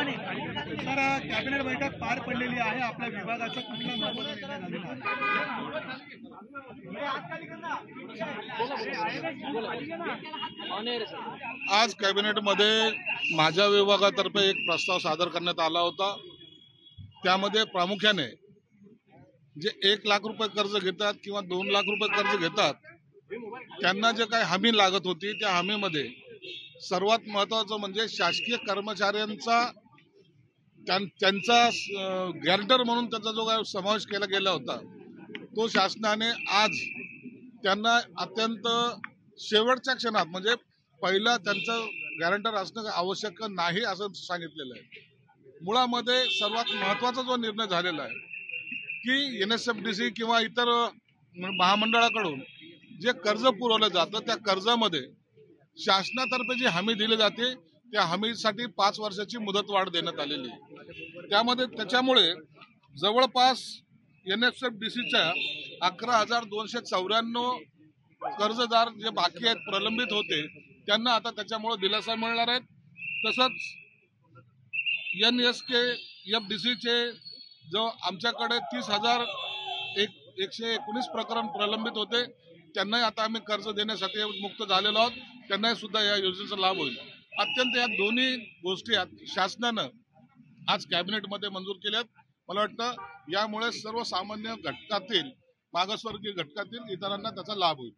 Sir, cabinet बैठक पार पडलेली आहे. आपल्या विभागाचा कुठला महत्त्वाचा निर्णय झालेला आहे? आज कॅबिनेटमध्ये माझ्या विभागातर्फे एक प्रस्ताव सादर करण्यात आला होता. त्यामध्ये प्रामुख्याने जे 1 लाख रुपये कर्ज घेतात किंवा 2 लाख रुपये कर्ज घेतात त्यांना जे काही हमी लागत होती त्या हमीमध्ये सर्वात महत्वाचं म्हणजे शासकीय कर्मचाऱ्यांचा त्यांचा गॅरंटर म्हणून त्याचा जो काही समावेश केला गेला होता तो शासनाने आज त्यांना अत्यंत शेवटच्या क्षणात म्हणजे पहिला त्यांचं गॅरंटर असणं आवश्यक नाही असं सांगितलेलं आहे. मुळामध्ये सर्वात महत्वाचा जो निर्णय झालेला आहे की NSFDC किंवा इतर महामंडळाकडून जे कर्ज पुरवलं जातं त्या कर्जामध्ये शासनातर्फे जी हमी दिली जाते त्या हमीसाठी 5 वर्षाची मुदतवाढ देण्यात आलेली आहे. त्याच्यामुळे जवळपास NSFDCच्या 11,294 कर्जदार जे बाकी आहेत प्रलंबित होते त्यांना आता त्याच्यामुळे दिलासा मिळणार आहे. तसंच NSKFDCचे जो आमच्याकडे 30,119 प्रकरण प्रलंबित होते त्यांनाही आता आम्ही कर्ज देण्यासाठी मुक्त झालेलो आहोत. त्यांनाही सुद्धा या योजनेचा लाभ होईल. अत्यंत या दोन्ही गोष्टी शासनानं आज कॅबिनेटमध्ये मंजूर केल्यात. मला वाटतं यामुळे सर्वसामान्य घटकातील मागासवर्गीय घटकातील इतरांना त्याचा लाभ होईल.